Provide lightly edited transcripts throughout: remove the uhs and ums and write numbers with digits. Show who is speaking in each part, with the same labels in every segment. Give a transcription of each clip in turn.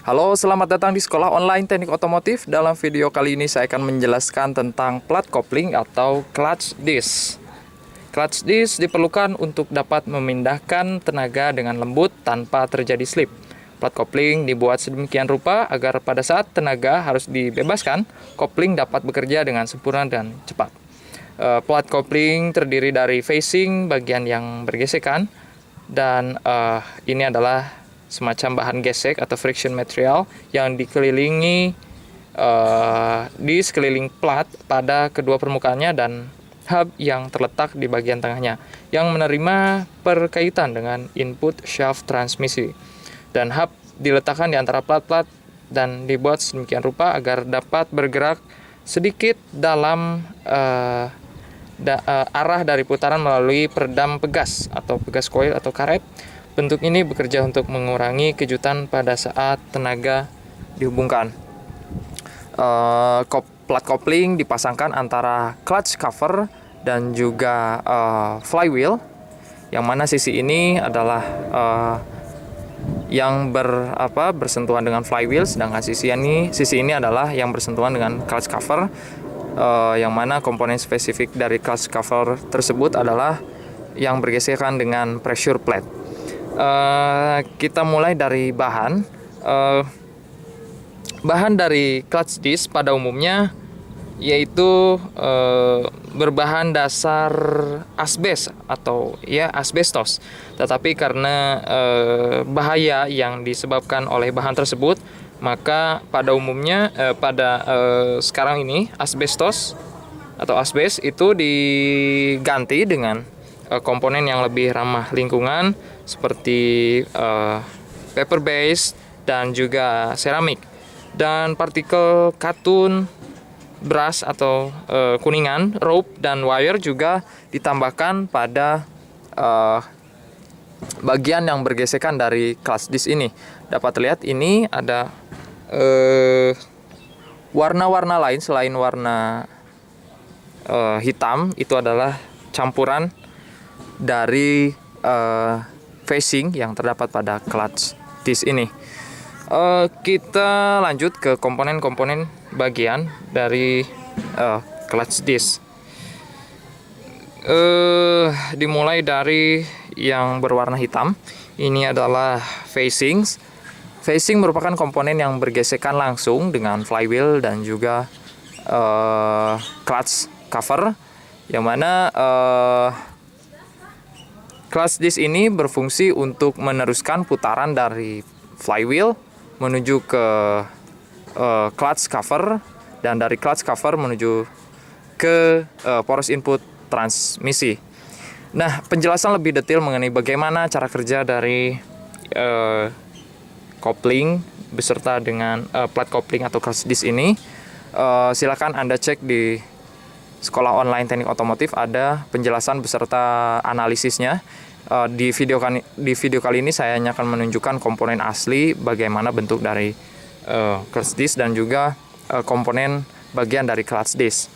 Speaker 1: Halo, selamat datang di Sekolah Online Teknik Otomotif. Dalam video kali ini saya akan menjelaskan tentang plat kopling atau clutch disc. Clutch disc diperlukan untuk dapat memindahkan tenaga dengan lembut tanpa terjadi slip. Plat kopling dibuat sedemikian rupa agar pada saat tenaga harus dibebaskan, kopling dapat bekerja dengan sempurna dan cepat. Plat kopling terdiri dari facing, bagian yang bergesekan, dan ini adalah semacam bahan gesek atau friction material yang dikelilingi di sekeliling plat pada kedua permukaannya dan hub yang terletak di bagian tengahnya yang menerima perkaitan dengan input shaft transmisi. Dan hub diletakkan di antara plat-plat dan dibuat sedemikian rupa agar dapat bergerak sedikit dalam arah dari putaran melalui peredam pegas atau pegas coil atau karet. Bentuk ini bekerja untuk mengurangi kejutan pada saat tenaga dihubungkan. Plat kopling dipasangkan antara clutch cover dan juga flywheel, yang mana sisi ini adalah yang bersentuhan dengan flywheel, sedangkan sisi ini adalah yang bersentuhan dengan clutch cover, yang mana komponen spesifik dari clutch cover tersebut adalah yang bergesekan dengan pressure plate. Kita mulai dari bahan. Bahan dari clutch disc pada umumnya yaitu berbahan dasar asbes atau asbestos. Tetapi karena bahaya yang disebabkan oleh bahan tersebut, maka pada umumnya sekarang ini asbestos atau asbes itu diganti dengan komponen yang lebih ramah lingkungan seperti paper base dan juga seramik, dan partikel katun, brass atau kuningan, rope dan wire juga ditambahkan pada bagian yang bergesekan dari clutch disc ini. Dapat terlihat ini ada warna-warna lain selain warna hitam, itu adalah campuran dari facing yang terdapat pada clutch disc ini. Kita lanjut ke komponen-komponen bagian dari clutch disc. Dimulai dari yang berwarna hitam. Ini adalah facing. Facing merupakan komponen yang bergesekan langsung dengan flywheel dan juga clutch cover, yang mana clutch disc ini berfungsi untuk meneruskan putaran dari flywheel menuju ke clutch cover, dan dari clutch cover menuju ke poros input transmisi. Nah, penjelasan lebih detail mengenai bagaimana cara kerja dari kopling beserta dengan plat kopling atau clutch disc ini, silakan Anda cek di Sekolah Online Teknik Otomotif, ada penjelasan beserta analisisnya. Di video kali ini saya hanya akan menunjukkan komponen asli, bagaimana bentuk dari clutch disc dan juga komponen bagian dari clutch disc.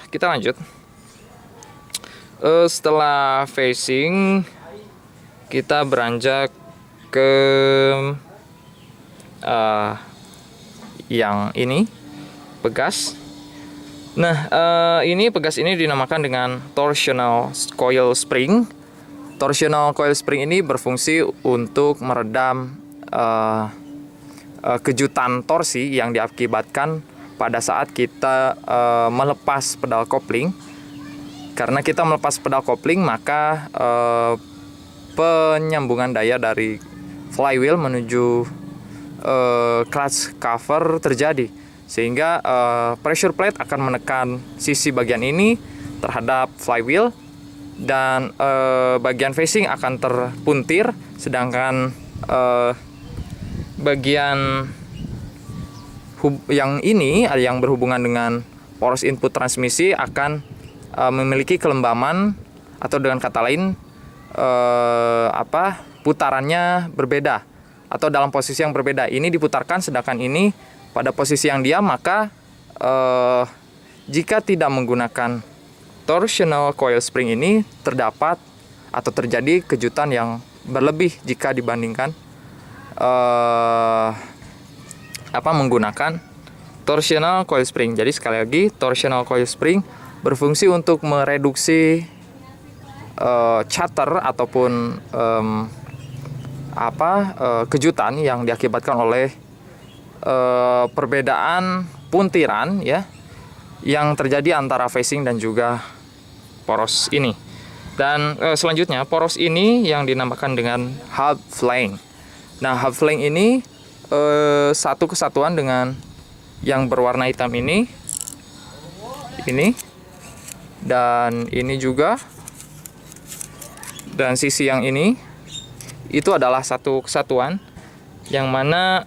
Speaker 1: Kita lanjut. Setelah facing, kita beranjak ke yang ini, pegas. Nah, pegas ini dinamakan dengan torsional coil spring. Torsional coil spring ini berfungsi untuk meredam kejutan torsi yang diakibatkan pada saat kita melepas pedal kopling. Karena kita melepas pedal kopling, maka penyambungan daya dari flywheel menuju clutch cover terjadi, sehingga pressure plate akan menekan sisi bagian ini terhadap flywheel, dan bagian facing akan terpuntir, sedangkan bagian yang ini yang berhubungan dengan poros input transmisi akan memiliki kelembaman, atau dengan kata lain putarannya berbeda atau dalam posisi yang berbeda. Ini diputarkan, sedangkan ini pada posisi yang diam. Maka jika tidak menggunakan torsional coil spring ini, terdapat atau terjadi kejutan yang berlebih jika dibandingkan menggunakan torsional coil spring. Jadi sekali lagi, torsional coil spring berfungsi untuk mereduksi chatter ataupun kejutan yang diakibatkan oleh perbedaan puntiran ya yang terjadi antara facing dan juga poros ini. Dan selanjutnya poros ini yang dinamakan dengan hub flange. Nah, hub flange ini satu kesatuan dengan yang berwarna hitam ini dan ini juga, dan sisi yang ini itu adalah satu kesatuan, yang mana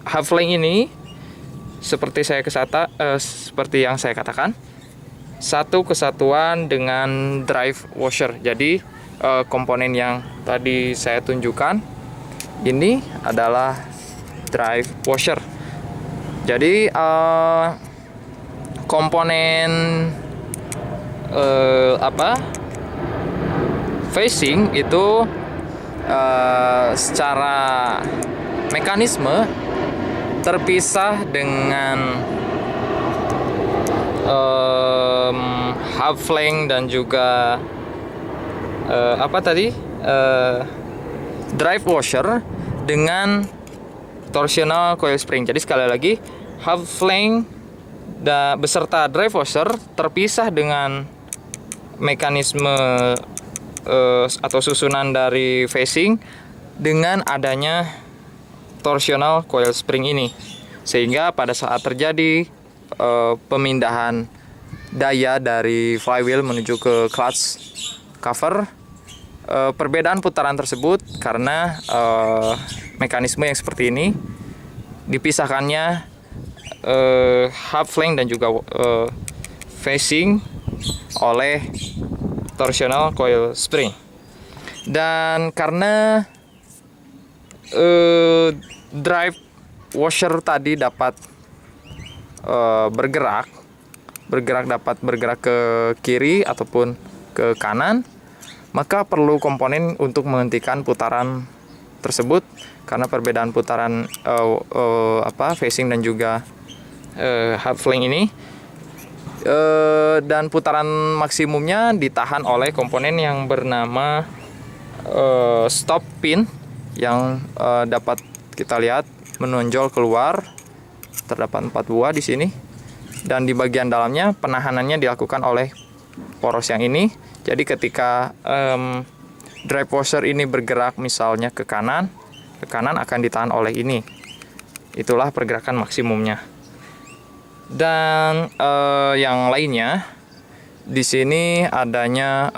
Speaker 1: hub flange ini seperti yang saya katakan, satu kesatuan dengan drive washer. Jadi komponen yang tadi saya tunjukkan ini adalah drive washer. Jadi komponen facing itu secara mekanisme terpisah dengan hub flange dan juga drive washer dengan torsional coil spring. Jadi sekali lagi, hub flange beserta drive washer terpisah dengan mekanisme atau susunan dari facing dengan adanya torsional coil spring ini, sehingga pada saat terjadi pemindahan daya dari flywheel menuju ke clutch cover, perbedaan putaran tersebut karena mekanisme yang seperti ini dipisahkannya hub flange dan juga facing oleh torsional coil spring. Dan karena drive washer tadi dapat bergerak dapat bergerak ke kiri ataupun ke kanan, maka perlu komponen untuk menghentikan putaran tersebut karena perbedaan putaran facing dan juga hub flange ini, dan putaran maksimumnya ditahan oleh komponen yang bernama stop pin yang dapat kita lihat menonjol keluar. Terdapat 4 buah di sini, dan di bagian dalamnya penahanannya dilakukan oleh poros yang ini. Jadi ketika drive washer ini bergerak misalnya ke kanan akan ditahan oleh ini. Itulah pergerakan maksimumnya. Dan yang lainnya di sini adanya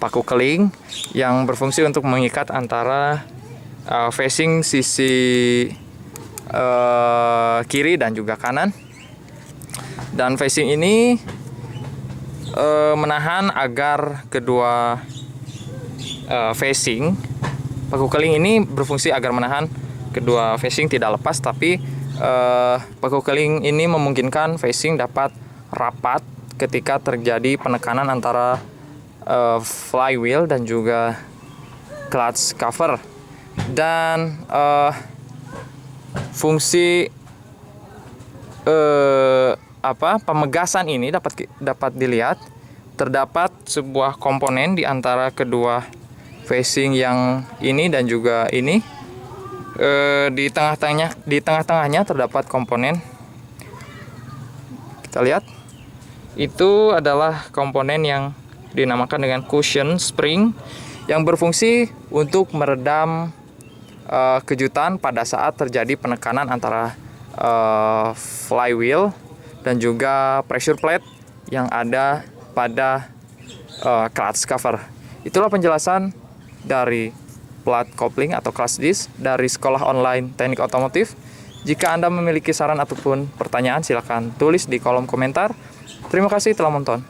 Speaker 1: paku keling yang berfungsi untuk mengikat antara facing sisi kiri dan juga kanan. Dan facing ini menahan agar kedua facing, paku keling ini berfungsi agar menahan kedua facing tidak lepas, tapi paku keling ini memungkinkan facing dapat rapat ketika terjadi penekanan antara flywheel dan juga clutch cover. Dan fungsi pemegasan ini dapat dilihat, terdapat sebuah komponen di antara kedua facing yang ini dan juga ini. Di tengah-tengahnya terdapat komponen, kita lihat itu adalah komponen yang dinamakan dengan cushion spring yang berfungsi untuk meredam kejutan pada saat terjadi penekanan antara flywheel dan juga pressure plate yang ada pada clutch cover. Itulah penjelasan dari plat kopling atau clutch disc dari sekolah online teknik otomotif. Jika Anda memiliki saran ataupun pertanyaan, silakan tulis di kolom komentar. Terima kasih telah menonton.